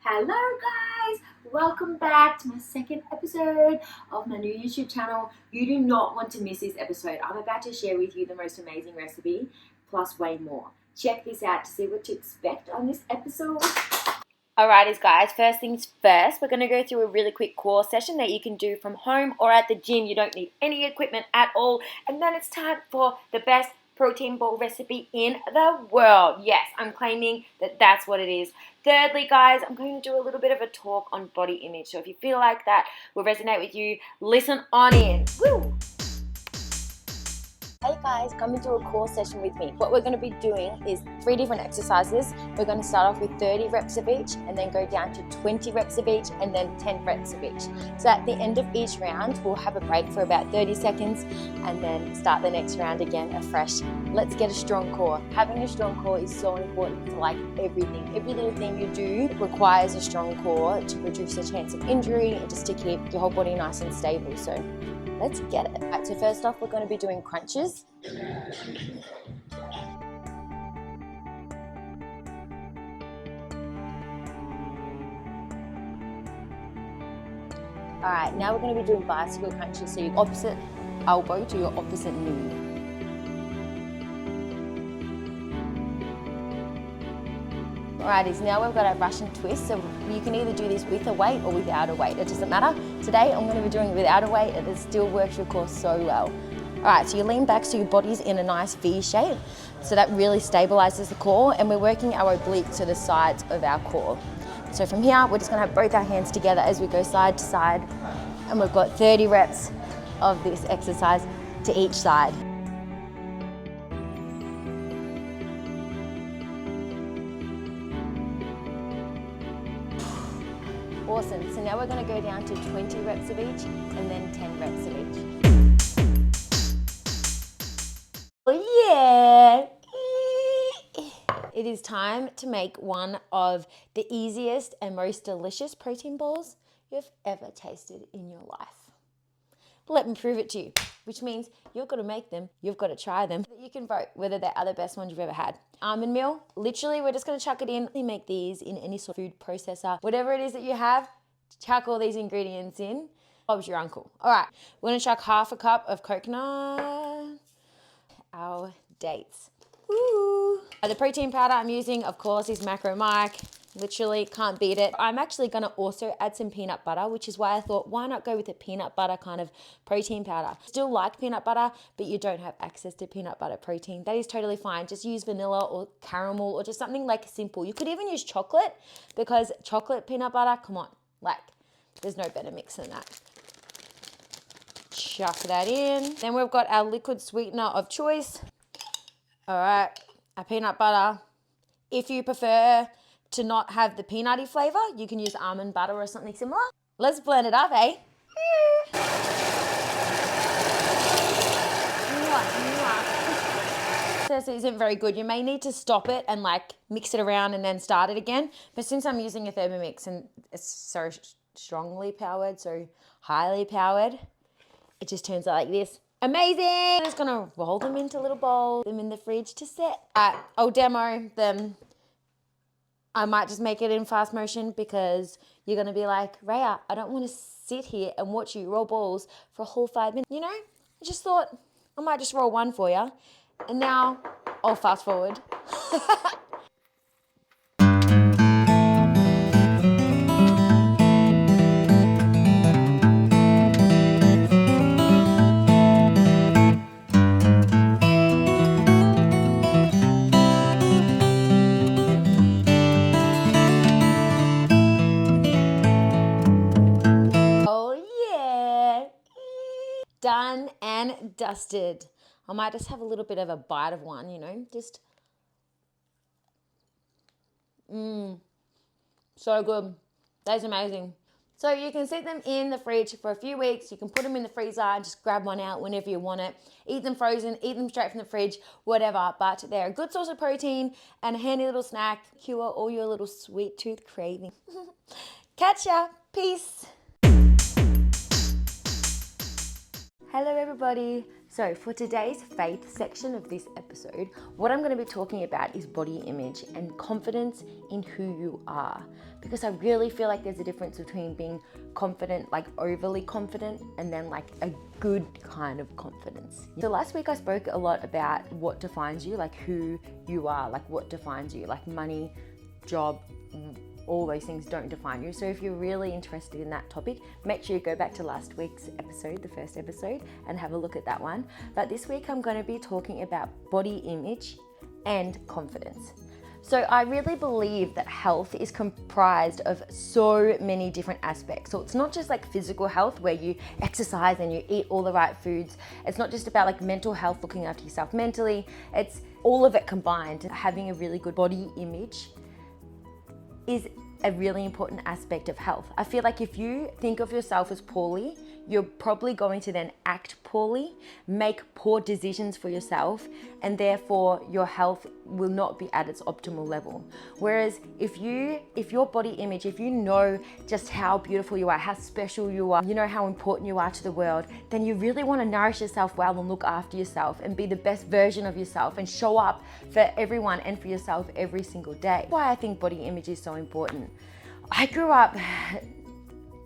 Hello guys, welcome back to my second episode of my new YouTube channel. You do not want to miss this episode. I'm about to share with you the most amazing recipe plus way more. Check this out to see what to expect on this episode. Alrighties guys, first things first, we're going to go through a really quick core session that you can do from home or at the gym. You don't need any equipment at all. And then it's time for the best protein ball recipe in the world. Yes, I'm claiming that that's what it is. Thirdly, guys, I'm going to do a little bit of a talk on body image. So if you feel like that will resonate with you, listen on in. Woo! Hey guys, come into a core session with me. What we're going to be doing is 3 different exercises. We're going to start off with 30 reps of each and then go down to 20 reps of each and then 10 reps of each. So at the end of each round, we'll have a break for about 30 seconds and then start the next round again afresh. Let's get a strong core. Having a strong core is so important to like everything. Every little thing you do requires a strong core to reduce the chance of injury and just to keep your whole body nice and stable. So let's get it. All right, so first off, we're going to be doing crunches. All right, now we're going to be doing bicycle crunches. So your opposite elbow to your opposite knee. Alrighties, now we've got our Russian twist, so you can either do this with a weight or without a weight, it doesn't matter. Today I'm going to be doing it without a weight and it still works your core so well. Alright, so you lean back so your body's in a nice V shape, so that really stabilizes the core, and we're working our obliques to the sides of our core. So from here, we're just going to have both our hands together as we go side to side, and we've got 30 reps of this exercise to each side. Awesome, so now we're going to go down to 20 reps of each and then 10 reps of each. Oh yeah! It is time to make one of the easiest and most delicious protein balls you've ever tasted in your life. Let me prove it to you, which means you've got to make them, you've got to try them. You can vote whether they are the best ones you've ever had. Almond meal, literally we're just going to chuck it in. We make these in any sort of food processor. Whatever it is that you have, chuck all these ingredients in. Bob's your uncle. All right, we're going to chuck half a cup of coconut, our dates. Woo. The protein powder I'm using, of course, is Macro Mike. Literally can't beat it. I'm actually going to also add some peanut butter, which is why I thought, why not go with a peanut butter kind of protein powder? Still like peanut butter, but you don't have access to peanut butter protein. That is totally fine. Just use vanilla or caramel or just something like simple. You could even use chocolate, because chocolate peanut butter, come on, like there's no better mix than that. Chuck that in. Then we've got our liquid sweetener of choice. All right, our peanut butter. If you prefer to not have the peanutty flavor, you can use almond butter or something similar. Let's blend it up, eh? This isn't very good. You may need to stop it and like mix it around and then start it again. But since I'm using a Thermomix and it's so strongly powered, so highly powered, it just turns out like this. Amazing! I'm just gonna roll them into little bowls, them in the fridge to set. I'll demo them. I might just make it in fast motion because you're going to be like, Raya, I don't want to sit here and watch you roll balls for a whole 5 minutes. You know, I just thought I might just roll one for you. And now I'll fast forward. Done and dusted. I might just have a little bit of a bite of one, you know, just. So good. That's amazing. So you can sit them in the fridge for a few weeks. You can put them in the freezer and just grab one out whenever you want it. Eat them frozen, eat them straight from the fridge, whatever. But they're a good source of protein and a handy little snack. Cure all your little sweet tooth craving. Catch ya. Peace. Hello everybody. So for today's faith section of this episode, what I'm going to be talking about is body image and confidence in who you are. Because I really feel like there's a difference between being confident, like overly confident, and then like a good kind of confidence. So last week I spoke a lot about what defines you, like who you are, like what defines you, like money, job, all those things don't define you. So if you're really interested in that topic, make sure you go back to last week's episode, the first episode, and have a look at that one. But this week I'm going to be talking about body image and confidence. So I really believe that health is comprised of so many different aspects. So it's not just like physical health where you exercise and you eat all the right foods. It's not just about like mental health, looking after yourself mentally. It's all of it combined. Having a really good body image is a really important aspect of health. I feel like if you think of yourself as poorly, you're probably going to then act poorly, make poor decisions for yourself, and therefore your health will not be at its optimal level. Whereas if your body image, if you know just how beautiful you are, how special you are, you know how important you are to the world, then you really want to nourish yourself well and look after yourself and be the best version of yourself and show up for everyone and for yourself every single day. That's why I think body image is so important. I grew up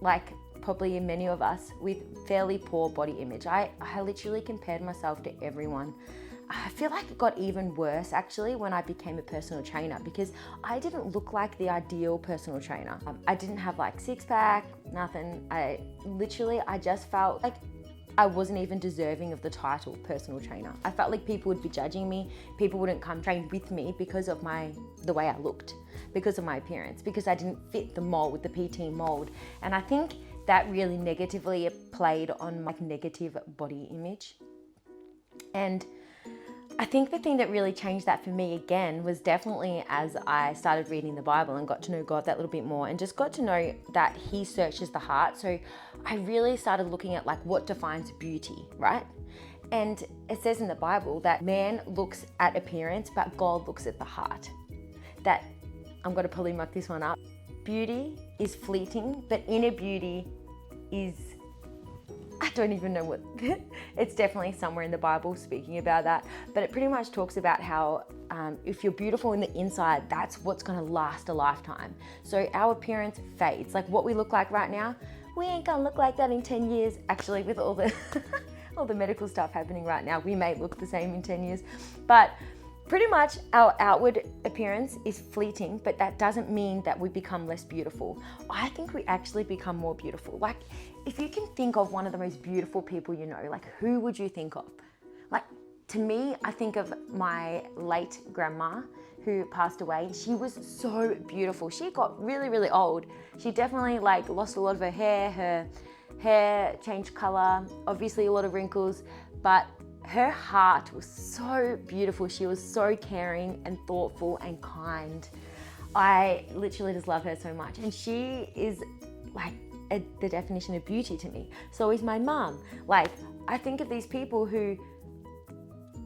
like probably many of us with fairly poor body image. I literally compared myself to everyone. I feel like it got even worse actually when I became a personal trainer because I didn't look like the ideal personal trainer. I didn't have like six pack, nothing. I just felt like I wasn't even deserving of the title personal trainer. I felt like people would be judging me. People wouldn't come train with me because of the way I looked, because of my appearance, because I didn't fit the mold, with the PT mold. And I think that really negatively played on my negative body image. And I think the thing that really changed that for me again was definitely as I started reading the Bible and got to know God that little bit more and just got to know that He searches the heart. So I really started looking at like what defines beauty, right? And it says in the Bible that man looks at appearance, but God looks at the heart. That, I'm going to probably muck this one up. Beauty is fleeting, but inner beauty is, I don't even know what, it's definitely somewhere in the Bible speaking about that, but it pretty much talks about how if you're beautiful in the inside, that's what's going to last a lifetime. So our appearance fades. Like what we look like right now, we ain't going to look like that in 10 years. Actually, with all the all the medical stuff happening right now, we may look the same in 10 years, but pretty much our outward appearance is fleeting, but that doesn't mean that we become less beautiful. I think we actually become more beautiful. Like if you can think of one of the most beautiful people you know, like who would you think of? Like to me, I think of my late grandma who passed away. She was so beautiful. She got really, really old. She definitely like lost a lot of her hair changed color, obviously a lot of wrinkles, but her heart was so beautiful. She was so caring and thoughtful and kind. I literally just love her so much. And she is like the definition of beauty to me. So is my mum. Like I think of these people who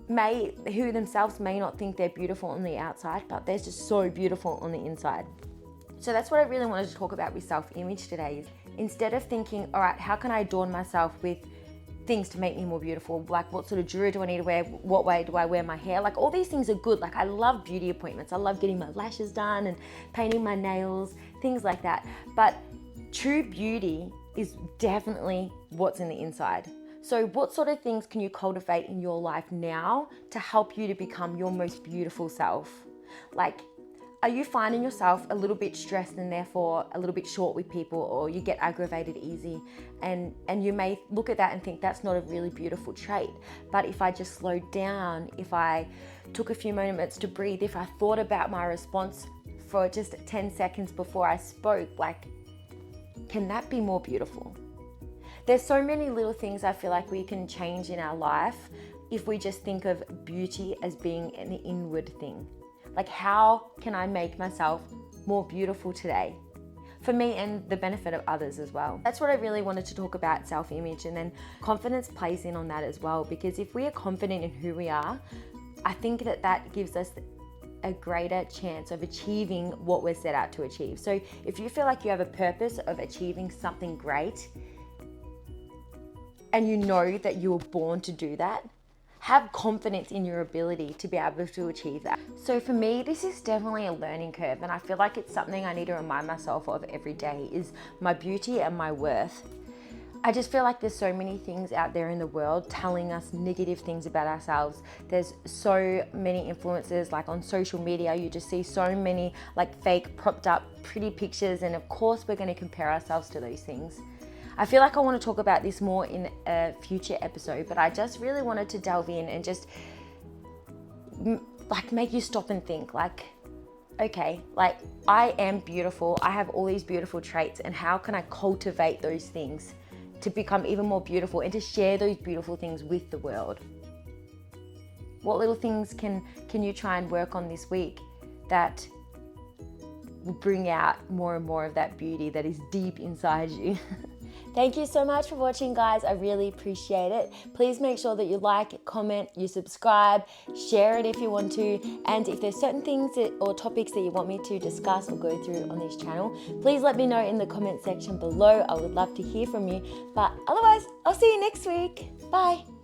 themselves may not think they're beautiful on the outside, but they're just so beautiful on the inside. So that's what I really wanted to talk about with self-image today is instead of thinking, all right, how can I adorn myself with things to make me more beautiful? Like what sort of jewelry do I need to wear? What way do I wear my hair? Like all these things are good. Like I love beauty appointments. I love getting my lashes done and painting my nails, things like that. But true beauty is definitely what's in the inside. So what sort of things can you cultivate in your life now to help you to become your most beautiful self? Like, are you finding yourself a little bit stressed and therefore a little bit short with people, or you get aggravated easy? And you may look at that and think that's not a really beautiful trait. But if I just slowed down, if I took a few moments to breathe, if I thought about my response for just 10 seconds before I spoke, like, can that be more beautiful? There's so many little things I feel like we can change in our life if we just think of beauty as being an inward thing. Like, how can I make myself more beautiful today? For me and the benefit of others as well. That's what I really wanted to talk about, self-image, and then confidence plays in on that as well, because if we are confident in who we are, I think that gives us a greater chance of achieving what we're set out to achieve. So if you feel like you have a purpose of achieving something great, and you know that you were born to do that, have confidence in your ability to be able to achieve that. So for me, this is definitely a learning curve, and I feel like it's something I need to remind myself of every day, is my beauty and my worth. I just feel like there's so many things out there in the world telling us negative things about ourselves. There's so many influences, like on social media, you just see so many like fake propped up pretty pictures, and of course we're going to compare ourselves to those things. I feel like I want to talk about this more in a future episode, but I just really wanted to delve in and just like make you stop and think, like, okay, like I am beautiful. I have all these beautiful traits, and how can I cultivate those things to become even more beautiful and to share those beautiful things with the world? What little things can you try and work on this week that will bring out more and more of that beauty that is deep inside you? Thank you so much for watching, guys. I really appreciate it. Please make sure that you like, comment, you subscribe, share it if you want to. And if there's certain things or topics that you want me to discuss or go through on this channel, please let me know in the comment section below. I would love to hear from you. But otherwise, I'll see you next week. Bye.